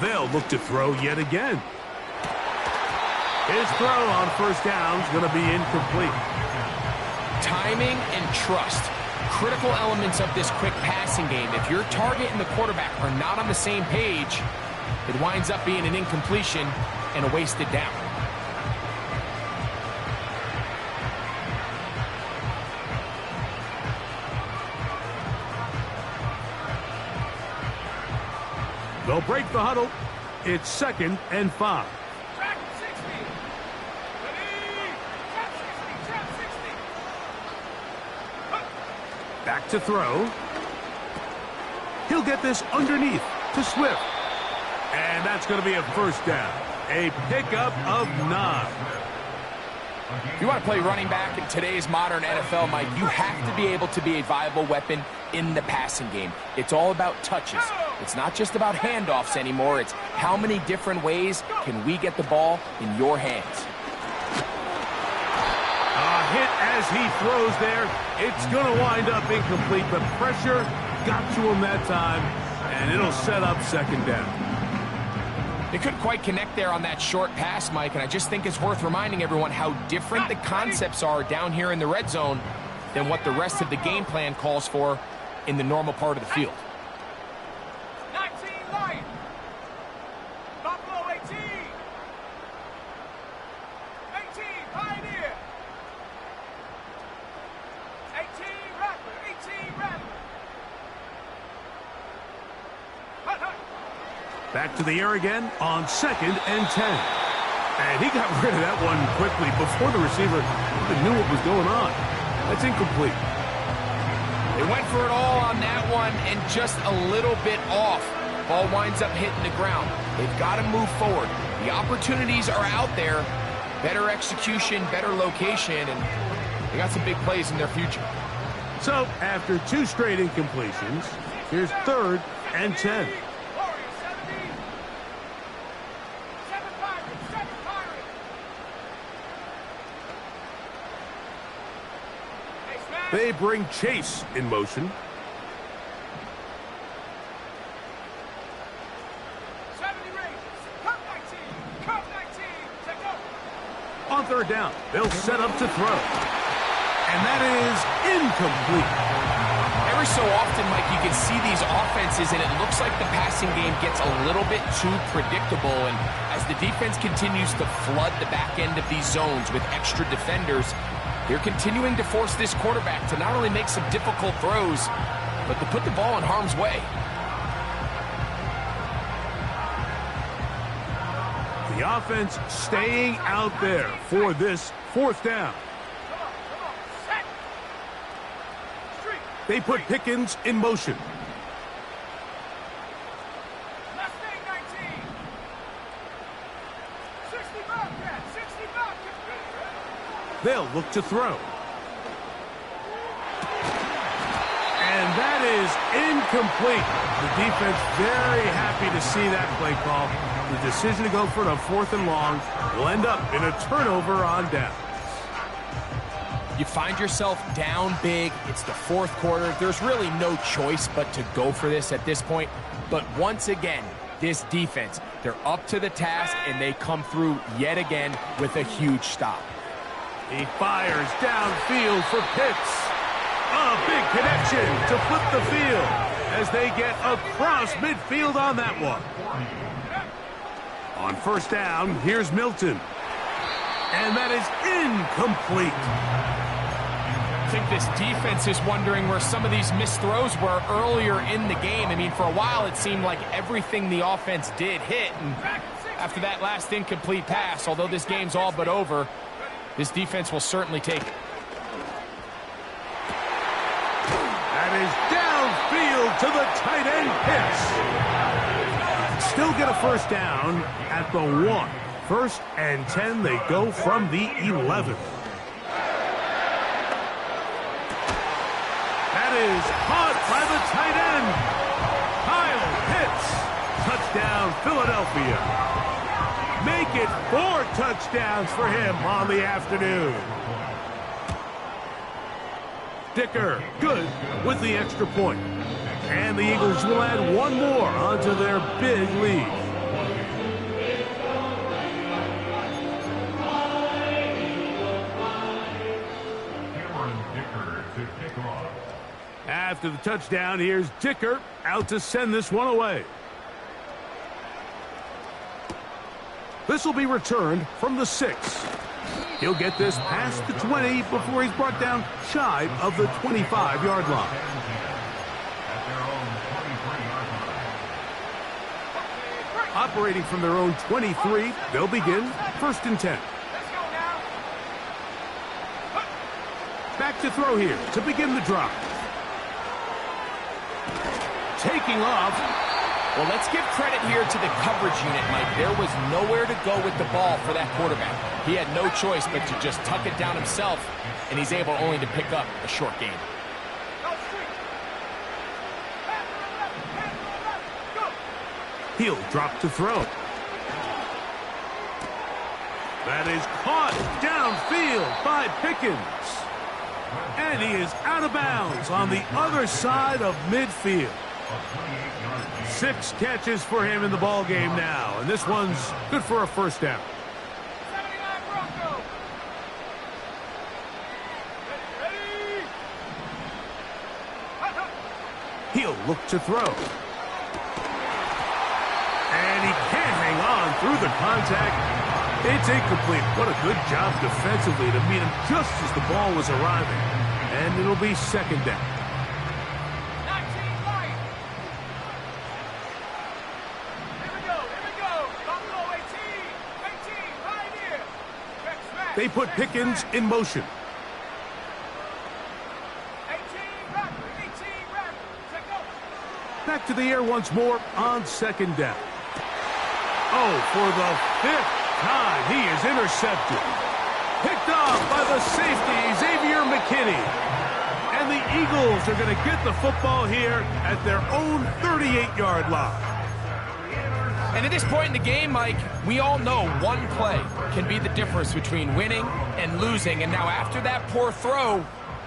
They'll look to throw yet again. His throw on 1st down is going to be incomplete. Timing and trust, critical elements of this quick passing game. If your target and the quarterback are not on the same page, it winds up being an incompletion and a wasted down. They'll break the huddle. It's 2nd and 5. Track 60. Ready. Trap 60. Trap 60. Back to throw. He'll get this underneath to Swift. And that's going to be a 1st down. A pickup of 9. If you want to play running back in today's modern NFL, Mike, you have to be able to be a viable weapon in the passing game. It's all about touches. It's not just about handoffs anymore. It's how many different ways can we get the ball in your hands. A hit as he throws there. It's going to wind up incomplete. The pressure got to him that time, and it'll set up 2nd down. They couldn't quite connect there on that short pass, Mike, and I just think it's worth reminding everyone how different the concepts are down here in the red zone than what the rest of the game plan calls for in the normal part of the field. 19 Lion. Buffalo 18. 18 Pioneer. 18 Rattler. 18 Rattler. Hut, hut. Back to the air again on 2nd and 10. And he got rid of that one quickly before the receiver even knew what was going on. That's incomplete. They went for it all on that one and just a little bit off. Ball winds up hitting the ground. They've got to move forward. The opportunities are out there. Better execution, better location, and they got some big plays in their future. So after 2 straight incompletions, here's 3rd and 10. They bring Chase in motion. 70 Rangers. Cup 19. Cup 19. Take over. On 3rd down, they'll set up to throw. And that is incomplete. Every so often, Mike, you can see these offenses, and it looks like the passing game gets a little bit too predictable. And as the defense continues to flood the back end of these zones with extra defenders, they're continuing to force this quarterback to not only make some difficult throws, but to put the ball in harm's way. The offense staying out there for this 4th down. Come on. Set. Street. They put Pickens in motion. Mustang 19. 60 Bobcat. 60 Bobcat. They'll look to throw. And that is incomplete. The defense very happy to see that play call. The decision to go for it on 4th and long will end up in a turnover on down. You find yourself down big. It's the 4th quarter. There's really no choice but to go for this at this point. But once again, this defense, they're up to the task, and they come through yet again with a huge stop. He fires downfield for Pitts. A big connection to flip the field. as they get across midfield on that one. On first down, here's Milton. And that is incomplete. I think this defense is wondering where some of these missed throws were earlier in the game. I mean, for a while it seemed like everything the offense did hit. And after that last incomplete pass, although this game's all but over, this defense will certainly take it. That is downfield to the tight end Pitts. Still get a first down at the 1. First and 10, they go from the 11. That is caught by the tight end, Kyle Pitts. Touchdown, Philadelphia. Make it 4 touchdowns for him on the afternoon. Dicker, good with the extra point. And the Eagles will add one more onto their big lead. After the touchdown, here's Dicker out to send this one away. This will be returned from the 6. He'll get this past the 20 before he's brought down shy of the 25-yard line. Operating from their own 23, they'll begin first and 10. Back to throw here to begin the drive. Taking off. Well, let's give credit here to the coverage unit, Mike. There was nowhere to go with the ball for that quarterback. He had no choice but to just tuck it down himself, and he's able only to pick up a short gain. He'll drop to throw. That is caught downfield by Pickens. And he is out of bounds on the other side of midfield. 6 catches for him in the ball game now, and this one's good for a first down. 79 Bronco. Ready. He'll look to throw. And he can't hang on through the contact. It's incomplete. What a good job defensively to meet him just as the ball was arriving. And it'll be second down. 19 light. Here we go. Buffalo 18, right here. They put Pickens in motion. 18 back. Check go. Back to the air once more on second down. Oh, for the 5th time, he is intercepted. Picked off by the safety, Xavier McKinney. And the Eagles are going to get the football here at their own 38-yard line. And at this point in the game, Mike, we all know one play can be the difference between winning and losing. And now after that poor throw,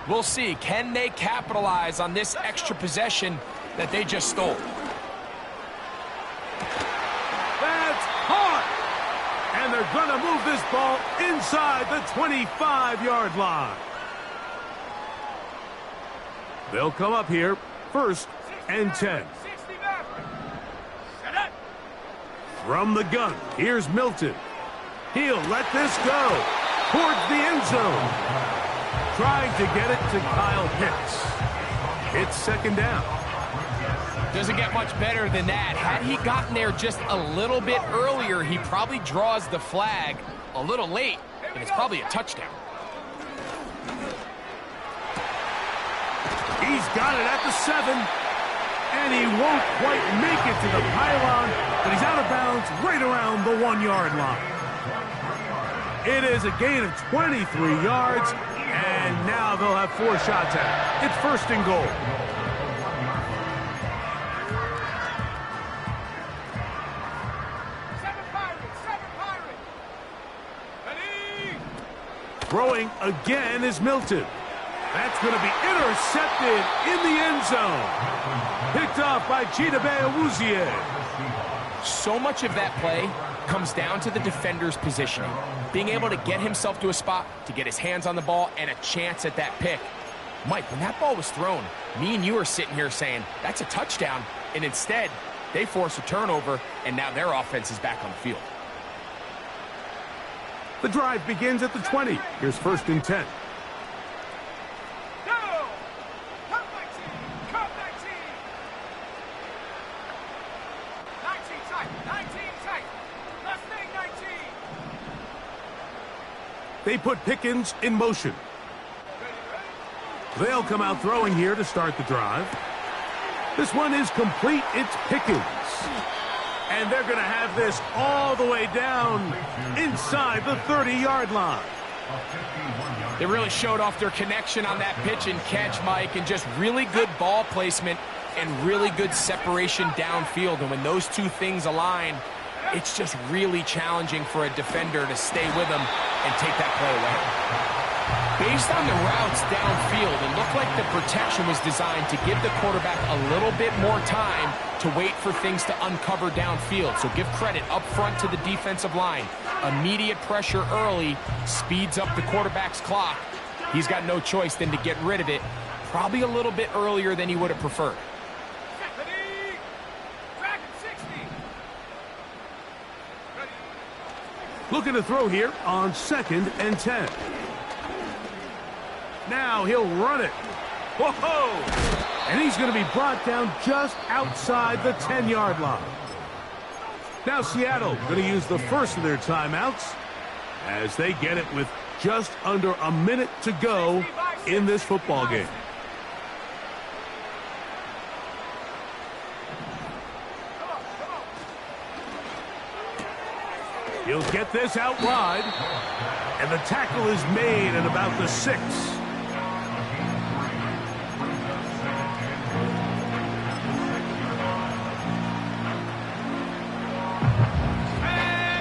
we'll see, can they capitalize on this extra possession that they just stole? That's caught! And they're going to move this ball inside the 25-yard line. They'll come up here first and 10. 60 back. Set up. From the gun, here's Milton. He'll let this go towards the end zone. Trying to get it to Kyle Pitts. It's second down. Doesn't get much better than that. Had he gotten there just a little bit earlier, he probably draws the flag a little late, and it's probably a touchdown. He's got it at the 7, and he won't quite make it to the pylon, but he's out of bounds right around the 1-yard line. It is a gain of 23 yards, and now they'll have 4 shots at it. It's first and goal. Throwing again is Milton. That's going to be intercepted in the end zone. Picked off by Chidobe Awuzie. So much of that play comes down to the defender's positioning. Being able to get himself to a spot, to get his hands on the ball, and a chance at that pick. Mike, when that ball was thrown, me and you are sitting here saying, that's a touchdown, and instead, they force a turnover, and now their offense is back on the field. The drive begins at the 20. Here's 1st and 10. Go! Come 19! Come 19! 19 tight! 19 tight! Let's stay 19! They put Pickens in motion. They'll come out throwing here to start the drive. This one is complete. It's Pickens. And they're going to have this all the way down inside the 30-yard line. They really showed off their connection on that pitch and catch, Mike, and just really good ball placement and really good separation downfield. And when those two things align, it's just really challenging for a defender to stay with them and take that play away. Based on the routes downfield, it looked like the protection was designed to give the quarterback a little bit more time to wait for things to uncover downfield. So give credit up front to the defensive line. Immediate pressure early speeds up the quarterback's clock. He's got no choice than to get rid of it, probably a little bit earlier than he would have preferred. Ready? Dragon 60! Ready? Looking to throw here on 2nd and 10. Now he'll run it. Whoa! And he's going to be brought down just outside the 10-yard line. Now Seattle going to use the first of their timeouts as they get it with just under a minute to go in this football game. He'll get this out wide. And the tackle is made at about the 6.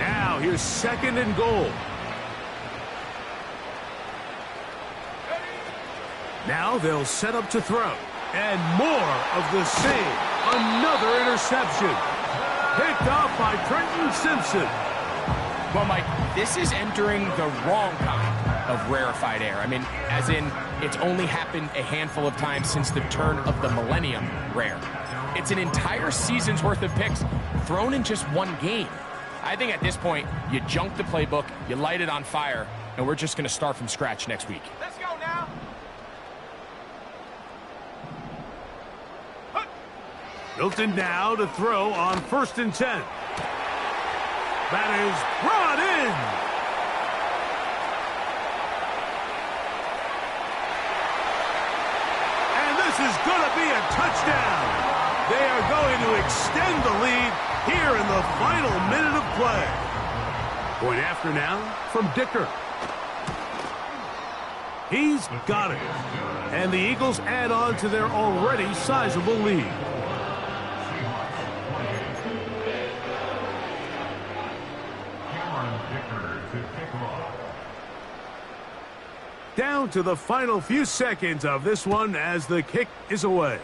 Now here's 2nd and goal. Now they'll set up to throw. And more of the same. Another interception. Picked off by Trenton Simpson. Well, Mike, this is entering the wrong kind of rarefied air. I mean, as in, it's only happened a handful of times since the turn of the millennium rare. It's an entire season's worth of picks thrown in just one game. I think at this point, you junk the playbook, you light it on fire, and we're just going to start from scratch next week. Let's go now! Hilton now to throw on 1st and 10. That is brought in. And this is going to be a touchdown. They are going to extend the lead here in the final minute of play. Point after now from Dicker. He's got it. And the Eagles add on to their already sizable lead. Down to the final few seconds of this one as the kick is away.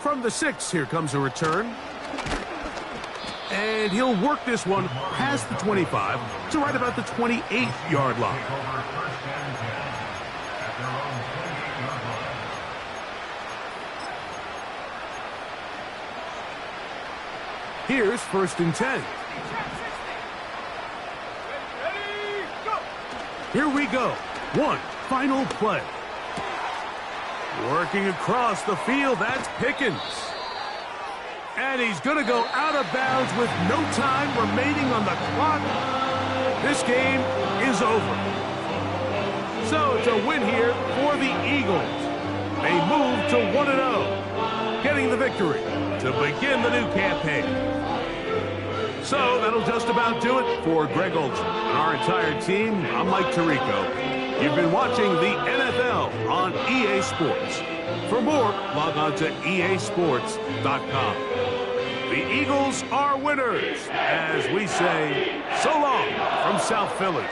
From the 6, here comes a return. And he'll work this one past the 25 to right about the 28-yard line. Here's 1st and 10. Here we go. One final play. Working across the field, that's Pickens. And he's going to go out of bounds with no time remaining on the clock. This game is over. So it's a win here for the Eagles. They move to 1-0, getting the victory to begin the new campaign. So that'll just about do it for Greg Olsen and our entire team. I'm Mike Tirico. You've been watching the NFL on EA Sports. For more, log on to easports.com. The Eagles are winners, as we say so long from South Philly.